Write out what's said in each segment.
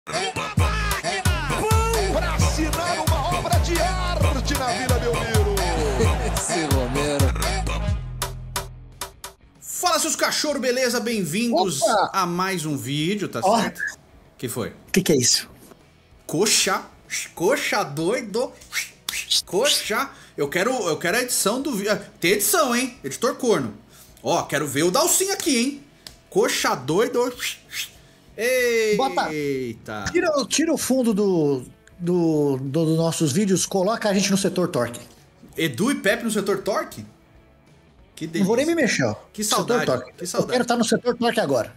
Para assinar uma obra de arte na Vila Belmiro. Esse Romero. Fala, seus cachorros, beleza? Bem-vindos a mais um vídeo, tá certo? Que foi? O que é isso? Coxa doido. Coxa. Eu quero a edição do vídeo. Tem edição, hein? Editor corno. Ó, quero ver o Dalcinho aqui, hein? Coxa doido. Eita. Tira o fundo dos nossos vídeos, coloca a gente no setor torque. Edu e Pepe no setor torque? Que delícia. Não vou nem me mexer, ó. Que saudade. Setor torque. Que saudade. Eu quero estar no setor torque agora.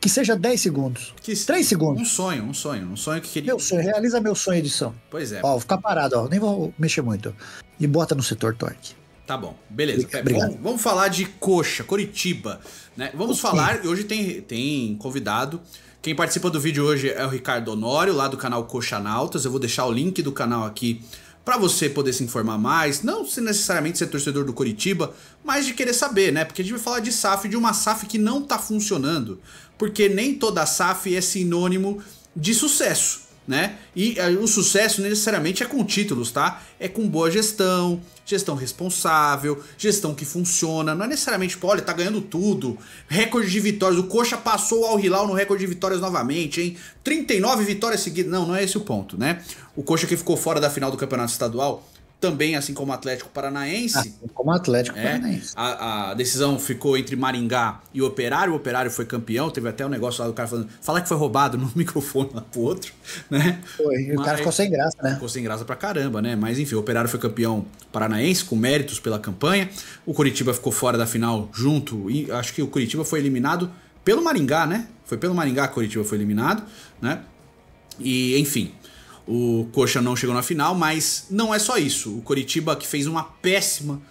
Que seja 10 segundos. 3 segundos. Um sonho que queria. Meu sonho, realiza meu sonho, edição. Pois é. Ó, vou ficar parado, ó. Nem vou mexer muito. E bota no setor torque. Tá bom, beleza. Obrigado. Vamos falar de Coxa, Coritiba, né? Vamos falar, hoje tem convidado. Quem participa do vídeo hoje é o Ricardo Honório, lá do canal Coxanautas. Eu vou deixar o link do canal aqui pra você poder se informar mais. Não se necessariamente ser torcedor do Coritiba, mas de querer saber, né? Porque a gente vai falar de SAF, de uma SAF que não tá funcionando. Porque nem toda SAF é sinônimo de sucesso, né? E o sucesso necessariamente é com títulos, tá? É com boa gestão, gestão responsável, gestão que funciona. Não é necessariamente, olha, tá ganhando tudo. Recorde de vitórias. O Coxa passou o Al Hilal no recorde de vitórias novamente, hein? 39 vitórias seguidas. Não é esse o ponto, né? O Coxa que ficou fora da final do Campeonato Estadual, também assim como o Atlético Paranaense. Como Atlético Paranaense. A decisão ficou entre Maringá e o Operário foi campeão. Teve até um negócio lá do cara falando, falar que foi roubado no microfone lá pro outro, né? Foi, e o cara ficou sem graça, né? Ficou sem graça pra caramba, né? Mas enfim, o Operário foi campeão paranaense, com méritos pela campanha. O Coritiba ficou fora da final junto, e acho que o Coritiba foi eliminado pelo Maringá, né? Foi pelo Maringá que o Coritiba foi eliminado, né? E enfim, o Coxa não chegou na final, mas não é só isso. O Coritiba que fez uma péssima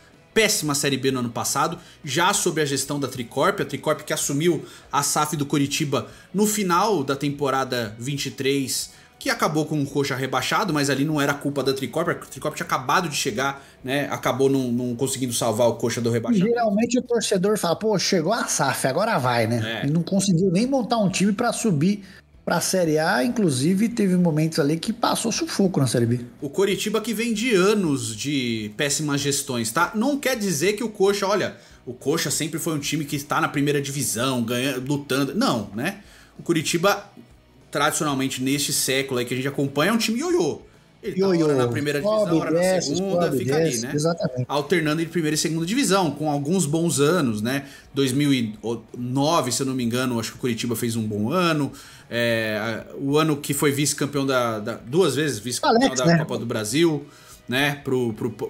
Série B no ano passado, já sob a gestão da Tricorp, a Tricorp que assumiu a SAF do Coritiba no final da temporada 23, que acabou com o Coxa rebaixado, mas ali não era culpa da Tricorp, a Tricorp tinha acabado de chegar, né, acabou não conseguindo salvar o Coxa do rebaixamento. Geralmente o torcedor fala, pô, chegou a SAF, agora vai, né? E não conseguiu nem montar um time pra subir pra Série A, inclusive teve momentos ali que passou sufoco na Série B. O Coritiba que vem de anos de péssimas gestões, tá? Não quer dizer que o Coxa, olha, o Coxa sempre foi um time que está na primeira divisão, ganhando, lutando. Não, né? O Coritiba, tradicionalmente neste século aí que a gente acompanha, é um time ioiô. Ele tá hora na primeira divisão, hora na segunda, fica ali, né? Exatamente. Alternando entre primeira e segunda divisão, com alguns bons anos, né? 2009, se eu não me engano, acho que o Coritiba fez um bom ano. O ano que foi vice-campeão duas vezes vice-campeão da Copa do Brasil, né?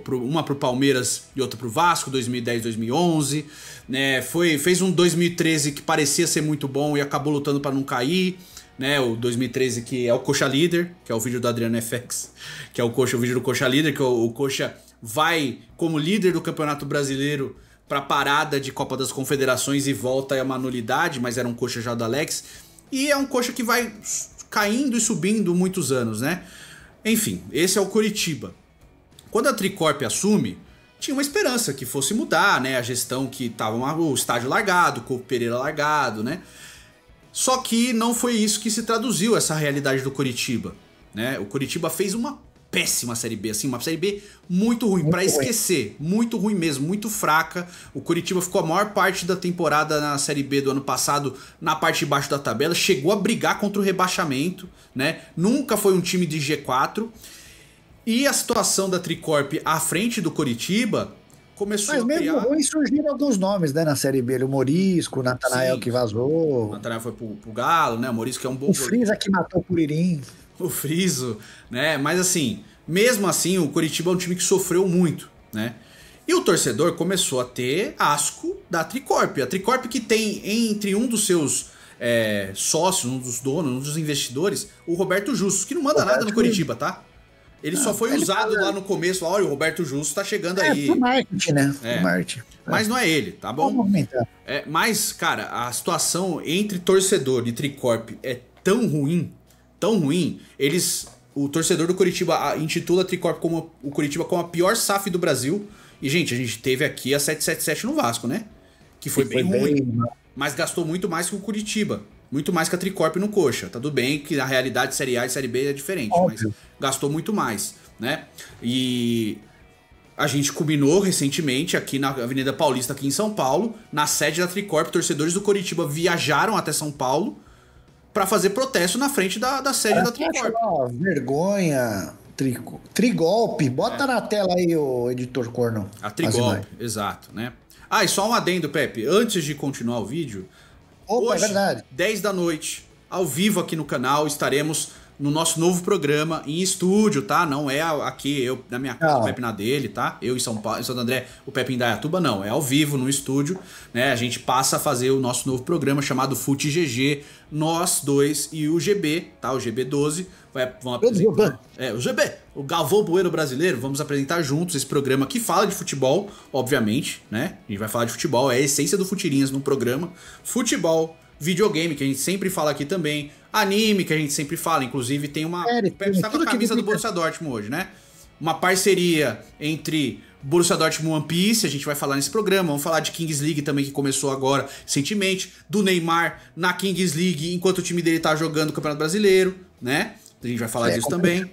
Uma pro Palmeiras e outra pro Vasco, 2010, 2011. Né? Fez um 2013 que parecia ser muito bom e acabou lutando para não cair. Né, o 2013 que é o Coxa Líder, que é o vídeo do Adriano FX, que é o vídeo do Coxa Líder, que o Coxa vai como líder do Campeonato Brasileiro para parada de Copa das Confederações e volta, é uma nulidade, mas era um Coxa já do Alex, e é um Coxa que vai caindo e subindo muitos anos, né? Enfim, esse é o Coritiba. Quando a Tricorp assume, tinha uma esperança que fosse mudar, né? A gestão que tava o estádio largado, o Couto Pereira largado, né? Só que não foi isso que se traduziu, essa realidade do Coritiba, né? O Coritiba fez uma péssima Série B, assim, uma Série B muito ruim, pra esquecer, muito ruim mesmo, muito fraca. O Coritiba ficou a maior parte da temporada na Série B do ano passado na parte de baixo da tabela, chegou a brigar contra o rebaixamento, né? Nunca foi um time de G4. E a situação da Tricorp à frente do Coritiba começou a criar... Mas mesmo ruim surgiram alguns nomes, né, na Série B. O Morisco, o Natanael que vazou. O Natanael foi pro Galo, né? O Morisco que é um bom... O Frisa que matou o Puririm. O Friso, né? Mas assim, mesmo assim, o Coritiba é um time que sofreu muito, né? E o torcedor começou a ter asco da Tricorp. A Tricorp que tem entre um dos seus sócios, um dos donos, um dos investidores, o Roberto Justus, que não manda nada no Coritiba, tá? Ele só foi usado lá no começo. Olha, o Roberto Justo tá chegando aí. Pro marketing, né? Pro marketing. Mas não é ele, tá bom? Mas, cara, a situação entre torcedor e Tricorp é tão ruim, o torcedor do Coritiba intitula a Tricorp como o Coritiba como a pior SAF do Brasil. E, gente, a gente teve aqui a 777 no Vasco, né? Que foi bem ruim, mas gastou muito mais que o Coritiba, muito mais que a Tricorp no Coxa. Tá tudo bem que a realidade de Série A e Série B é diferente, mas gastou muito mais, né? E a gente combinou recentemente aqui na Avenida Paulista, aqui em São Paulo, na sede da Tricorp, torcedores do Coritiba viajaram até São Paulo para fazer protesto na frente da sede da Tricorp. Vergonha, Trigolpe, bota na tela aí o editor corno. A Trigolpe, exato, né? Ah, e só um adendo, Pepe, antes de continuar o vídeo, opa, hoje, é verdade. 10 da noite, ao vivo aqui no canal, estaremos no nosso novo programa em estúdio, tá? Não é aqui, eu na minha casa, o Pepe na dele, tá? Eu em São Paulo, em Santo André, o Pepe em Dayatuba, não. É ao vivo, no estúdio, né? A gente passa a fazer o nosso novo programa chamado Fute GG, nós dois e o GB, tá? O GB12 vão apresentar. O GB, o Galvão Bueno brasileiro, vamos apresentar juntos esse programa que fala de futebol, obviamente, né? A gente vai falar de futebol, é a essência do Futirinhas no programa. Futebol, videogame, que a gente sempre fala aqui também, anime, que a gente sempre fala, inclusive tem uma... o Pepe está com a camisa do Borussia Dortmund hoje, né? Uma parceria entre Borussia Dortmund e One Piece, a gente vai falar nesse programa, vamos falar de Kings League também, que começou agora, recentemente, do Neymar na Kings League, enquanto o time dele tá jogando o Campeonato Brasileiro, né? A gente vai falar disso também,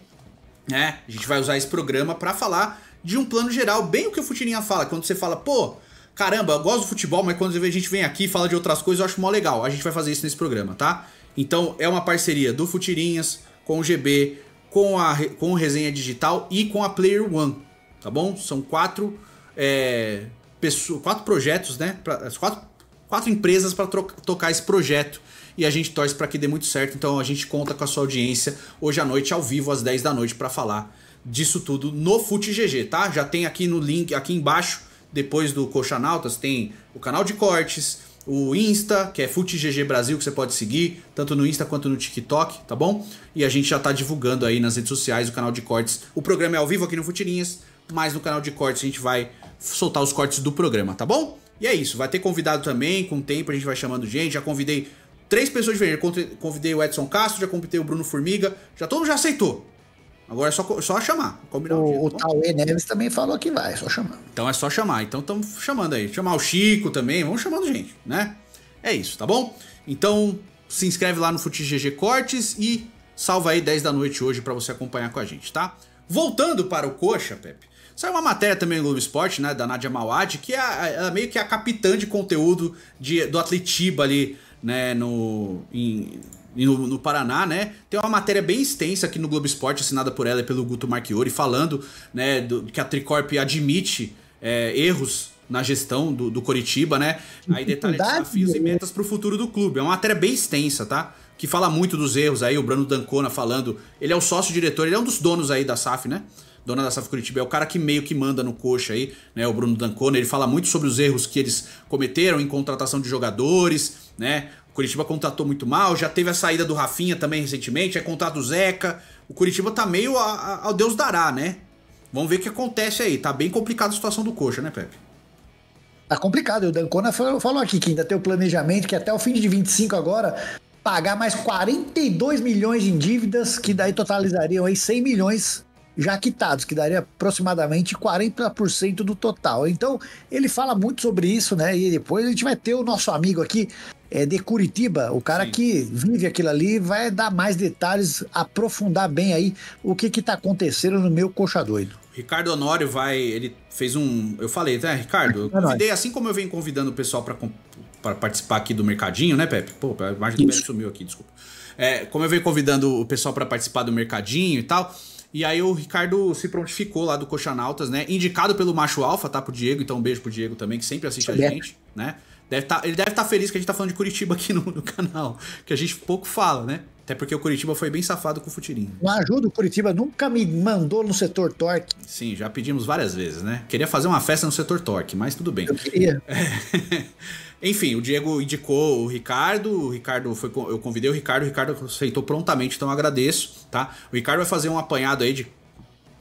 né? A gente vai usar esse programa para falar de um plano geral, bem o que o Futirinha fala, quando você fala, pô, caramba, eu gosto do futebol, mas quando a gente vem aqui e fala de outras coisas, eu acho mó legal. A gente vai fazer isso nesse programa, tá? Então, é uma parceria do Futirinhas, com o GB, com o Resenha Digital e com a Player One, tá bom? São quatro projetos, né? Quatro empresas para tocar esse projeto. E a gente torce para que dê muito certo. Então, a gente conta com a sua audiência hoje à noite, ao vivo, às 10 da noite, para falar disso tudo no Fute GG, tá? Já tem aqui no link, aqui embaixo, depois do Coxanautas, tem o canal de cortes, o Insta, que é Fute GG Brasil, que você pode seguir, tanto no Insta quanto no TikTok, tá bom? E a gente já tá divulgando aí nas redes sociais o canal de cortes. O programa é ao vivo aqui no Futirinhas, mas no canal de cortes a gente vai soltar os cortes do programa, tá bom? E é isso, vai ter convidado também, com o tempo a gente vai chamando gente, já convidei 3 pessoas diferentes, convidei o Edson Castro, já convidei o Bruno Formiga, todo mundo já aceitou. Agora é só chamar, combinar um dia, o Tauê Neves também falou que vai, é só chamar. Então é só chamar, então estamos chamando aí. Chamar o Chico também, vamos chamando gente, né? É isso, tá bom? Então se inscreve lá no Fute GG Cortes e salva aí 10 da noite hoje pra você acompanhar com a gente, tá? Voltando para o Coxa, Pepe, saiu uma matéria também no Globo Esporte, né, da Nádia Mawad, que é meio que a capitã de conteúdo do Atletiba ali, né, no Paraná, né? Tem uma matéria bem extensa aqui no Globo Esporte, assinada por ela e pelo Guto Marchiori, falando, né, que a Tricorp admite erros na gestão do Coritiba, né? Aí detalha desafios e metas para o futuro do clube. É uma matéria bem extensa, tá? Que fala muito dos erros aí, o Bruno D'Ancona falando, ele é o sócio-diretor, ele é um dos donos aí da SAF, né? Dona da SAF Coritiba, é o cara que meio que manda no Coxa aí, né? O Bruno D'Ancona, ele fala muito sobre os erros que eles cometeram em contratação de jogadores, né? O Coritiba contratou muito mal, já teve a saída do Rafinha também recentemente, contrato do Zeca. O Coritiba tá meio ao Deus dará, né? Vamos ver o que acontece aí. Tá bem complicada a situação do Coxa, né, Pepe? Tá complicado. O D'Ancona falou aqui que ainda tem o planejamento que até o fim de 25 agora pagar mais 42 milhões em dívidas, que daí totalizariam aí 100 milhões já quitados, que daria aproximadamente 40% do total. Então, ele fala muito sobre isso, né? E depois a gente vai ter o nosso amigo aqui de Curitiba, o cara que vive aquilo ali, vai dar mais detalhes, aprofundar bem aí o que tá acontecendo no meu Coxa Doido. Ricardo Honório ele fez eu falei, né, Ricardo? Eu convidei, assim como eu venho convidando o pessoal para participar aqui do Mercadinho, né, Pepe? Pô, a imagem do Pepe sumiu aqui, desculpa. Como eu venho convidando o pessoal para participar do Mercadinho e tal, e aí o Ricardo se prontificou lá do Coxanautas, né? Indicado pelo Macho Alfa, tá? Pro Diego, então um beijo pro Diego também, que sempre assiste a gente, né? Ele deve estar feliz que a gente tá falando de Curitiba aqui no canal, que a gente pouco fala, né? Até porque o Curitiba foi bem safado com o Futirinho. Não ajuda, o Curitiba nunca me mandou no setor torque. Sim, já pedimos várias vezes, né? Queria fazer uma festa no setor torque, mas tudo bem. Eu queria. Enfim, o Diego indicou o Ricardo, eu convidei o Ricardo aceitou prontamente, então eu agradeço, tá? O Ricardo vai fazer um apanhado aí de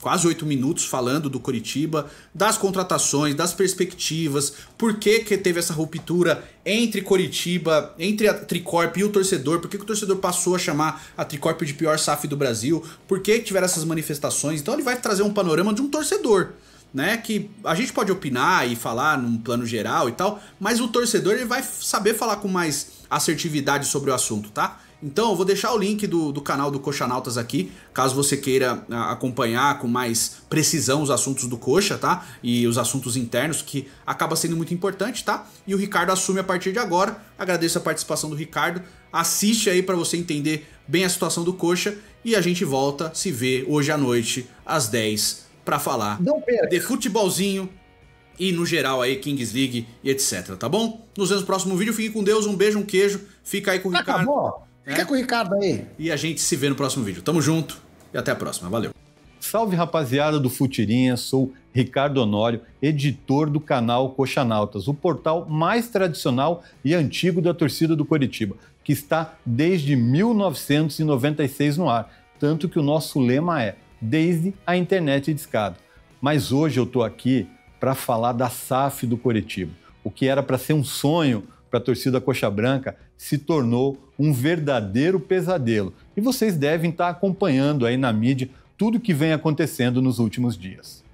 quase 8 minutos falando do Coritiba, das contratações, das perspectivas, por que teve essa ruptura entre Coritiba, entre a Tricorp e o torcedor, por que o torcedor passou a chamar a Tricorp de pior SAF do Brasil, por que tiveram essas manifestações. Então ele vai trazer um panorama de um torcedor, né, que a gente pode opinar e falar num plano geral e tal, mas o torcedor ele vai saber falar com mais assertividade sobre o assunto, tá? Então eu vou deixar o link do canal do Coxanautas aqui, caso você queira acompanhar com mais precisão os assuntos do Coxa, tá? E os assuntos internos, que acaba sendo muito importante, tá? E o Ricardo assume a partir de agora. Agradeço a participação do Ricardo. Assiste aí para você entender bem a situação do Coxa e a gente volta, se vê hoje à noite, às 10, para falar de futebolzinho e no geral aí, Kings League e etc, tá bom? Nos vemos no próximo vídeo, fiquem com Deus, um beijo, um queijo, fica aí com o Ricardo. Acabou. Fica com o Ricardo aí. E a gente se vê no próximo vídeo. Tamo junto e até a próxima. Valeu. Salve, rapaziada do Futirinha, sou Ricardo Honório, editor do canal Coxanautas, o portal mais tradicional e antigo da torcida do Coritiba, que está desde 1996 no ar, tanto que o nosso lema é desde a internet de escada. Mas hoje eu tô aqui para falar da SAF do Coritiba. O que era para ser um sonho para a torcida coxa branca se tornou um verdadeiro pesadelo. E vocês devem estar acompanhando aí na mídia tudo que vem acontecendo nos últimos dias.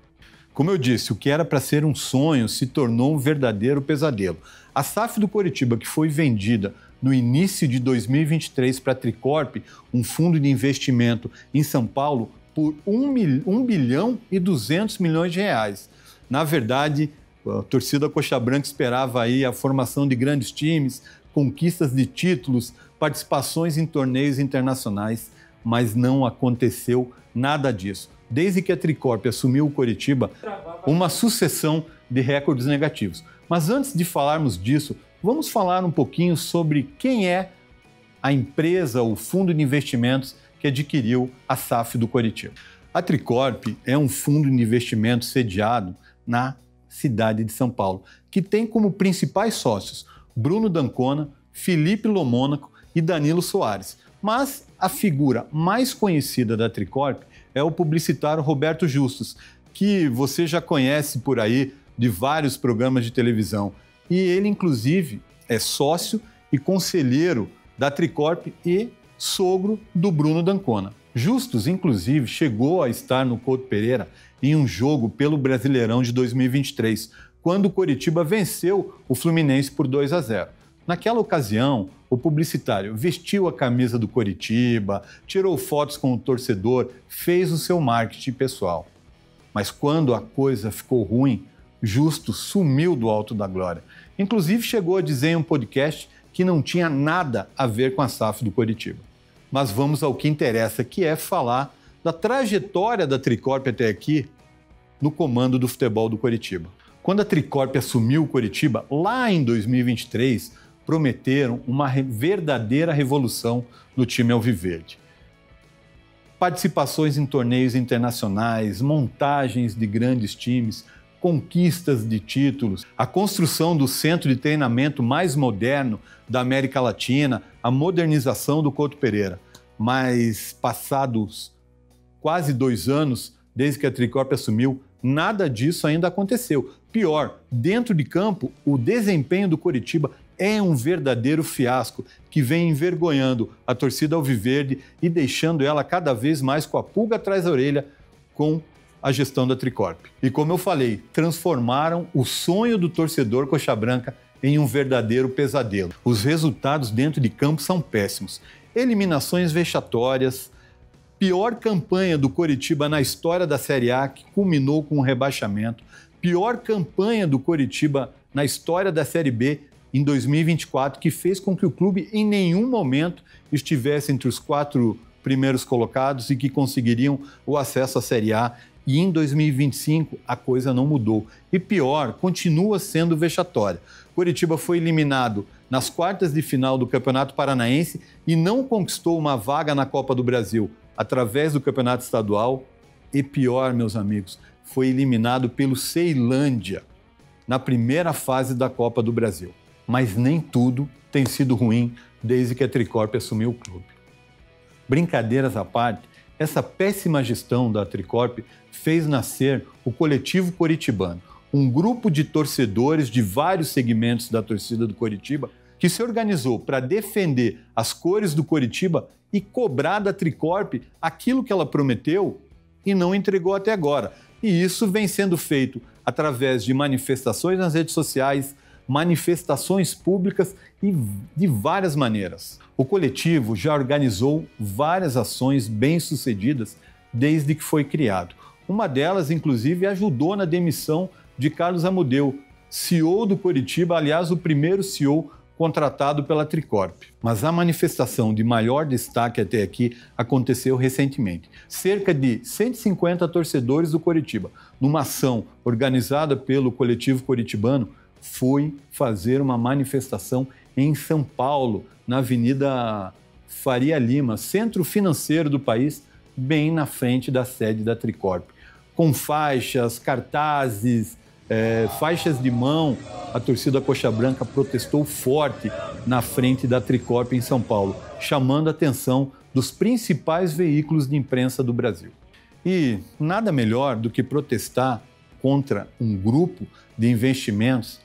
Como eu disse, o que era para ser um sonho se tornou um verdadeiro pesadelo. A SAF do Coritiba, que foi vendida no início de 2023 para a Tricorp, um fundo de investimento em São Paulo, por 1 bilhão e 200 milhões de reais. Na verdade, a torcida coxa branca esperava aí a formação de grandes times, conquistas de títulos, participações em torneios internacionais, mas não aconteceu nada disso. Desde que a Tricorp assumiu o Coritiba, uma sucessão de recordes negativos. Mas antes de falarmos disso, vamos falar um pouquinho sobre quem é a empresa, o fundo de investimentos que adquiriu a SAF do Coritiba. A Tricorp é um fundo de investimento sediado na cidade de São Paulo, que tem como principais sócios Bruno D'Ancona, Felipe Lomônaco e Danilo Soares. Mas a figura mais conhecida da Tricorp é o publicitário Roberto Justus, que você já conhece por aí de vários programas de televisão. E ele, inclusive, é sócio e conselheiro da Tricorp e sogro do Bruno D'Ancona. Justus, inclusive, chegou a estar no Couto Pereira em um jogo pelo Brasileirão de 2023, quando o Coritiba venceu o Fluminense por 2-0. Naquela ocasião, o publicitário vestiu a camisa do Coritiba, tirou fotos com o torcedor, fez o seu marketing pessoal. Mas quando a coisa ficou ruim, Justus sumiu do alto da glória. Inclusive chegou a dizer em um podcast que não tinha nada a ver com a SAF do Coritiba. Mas vamos ao que interessa, que é falar da trajetória da Tricorp até aqui no comando do futebol do Coritiba. Quando a Tricorp assumiu o Coritiba, lá em 2023, prometeram uma verdadeira revolução no time alviverde. Participações em torneios internacionais, montagens de grandes times, conquistas de títulos, a construção do centro de treinamento mais moderno da América Latina, a modernização do Couto Pereira. Mas passados quase 2 anos, desde que a Tricorp assumiu, nada disso ainda aconteceu. Pior, dentro de campo, o desempenho do Coritiba é um verdadeiro fiasco que vem envergonhando a torcida alviverde e deixando ela cada vez mais com a pulga atrás da orelha com a gestão da Tricorp. E como eu falei, transformaram o sonho do torcedor coxa branca em um verdadeiro pesadelo. Os resultados dentro de campo são péssimos. Eliminações vexatórias, pior campanha do Coritiba na história da Série A, que culminou com um rebaixamento, pior campanha do Coritiba na história da Série B em 2024, que fez com que o clube em nenhum momento estivesse entre os 4 primeiros colocados e que conseguiriam o acesso à Série A. E em 2025 a coisa não mudou. E pior, continua sendo vexatória. Coritiba foi eliminado nas quartas de final do Campeonato Paranaense e não conquistou uma vaga na Copa do Brasil através do Campeonato Estadual. E pior, meus amigos, foi eliminado pelo Ceilândia na primeira fase da Copa do Brasil. Mas nem tudo tem sido ruim desde que a Tricorp assumiu o clube. Brincadeiras à parte, essa péssima gestão da Tricorp fez nascer o Coletivo Coritibano, um grupo de torcedores de vários segmentos da torcida do Coritiba que se organizou para defender as cores do Coritiba e cobrar da Tricorp aquilo que ela prometeu e não entregou até agora. E isso vem sendo feito através de manifestações nas redes sociais, manifestações públicas e de várias maneiras. O coletivo já organizou várias ações bem-sucedidas desde que foi criado. Uma delas, inclusive, ajudou na demissão de Carlos Amodeu, CEO do Coritiba, aliás, o primeiro CEO contratado pela Tricorp. Mas a manifestação de maior destaque até aqui aconteceu recentemente. Cerca de 150 torcedores do Coritiba, numa ação organizada pelo coletivo coritibano, foi fazer uma manifestação em São Paulo, na Avenida Faria Lima, centro financeiro do país, bem na frente da sede da Tricorp. Com faixas, cartazes, faixas de mão, a torcida Coxa Branca protestou forte na frente da Tricorp em São Paulo, chamando a atenção dos principais veículos de imprensa do Brasil. E nada melhor do que protestar contra um grupo de investimentos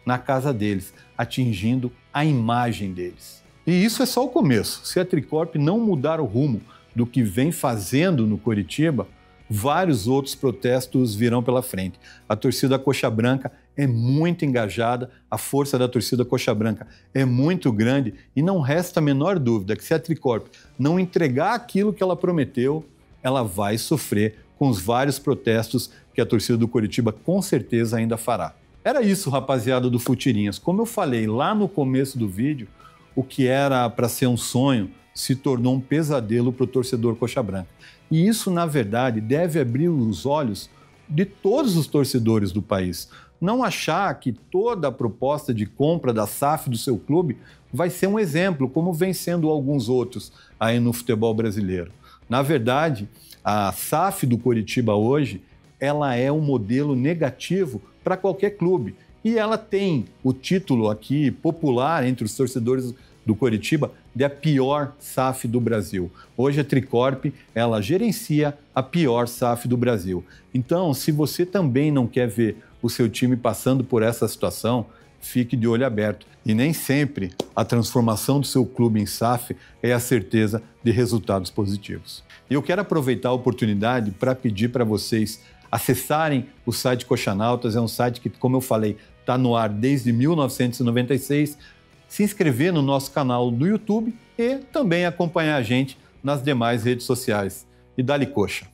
na casa deles, atingindo a imagem deles. E isso é só o começo. Se a Tricorp não mudar o rumo do que vem fazendo no Coritiba, vários outros protestos virão pela frente. A torcida Coxa Branca é muito engajada, a força da torcida Coxa Branca é muito grande e não resta a menor dúvida que se a Tricorp não entregar aquilo que ela prometeu, ela vai sofrer com os vários protestos que a torcida do Coritiba com certeza ainda fará. Era isso, rapaziada do Futirinhas. Como eu falei lá no começo do vídeo, o que era para ser um sonho se tornou um pesadelo para o torcedor Coxa Branca. E isso, na verdade, deve abrir os olhos de todos os torcedores do país. Não achar que toda a proposta de compra da SAF do seu clube vai ser um exemplo, como vem sendo alguns outros aí no futebol brasileiro. Na verdade, a SAF do Coritiba hoje, ela é um modelo negativo para qualquer clube. E ela tem o título aqui popular entre os torcedores do Coritiba de a pior SAF do Brasil. Hoje a Tricorp, ela gerencia a pior SAF do Brasil. Então, se você também não quer ver o seu time passando por essa situação, fique de olho aberto. E nem sempre a transformação do seu clube em SAF é a certeza de resultados positivos. E eu quero aproveitar a oportunidade para pedir para vocês acessarem o site Coxanautas. É um site que, como eu falei, está no ar desde 1996. Se inscrever no nosso canal do YouTube e também acompanhar a gente nas demais redes sociais. E dá-lhe coxa!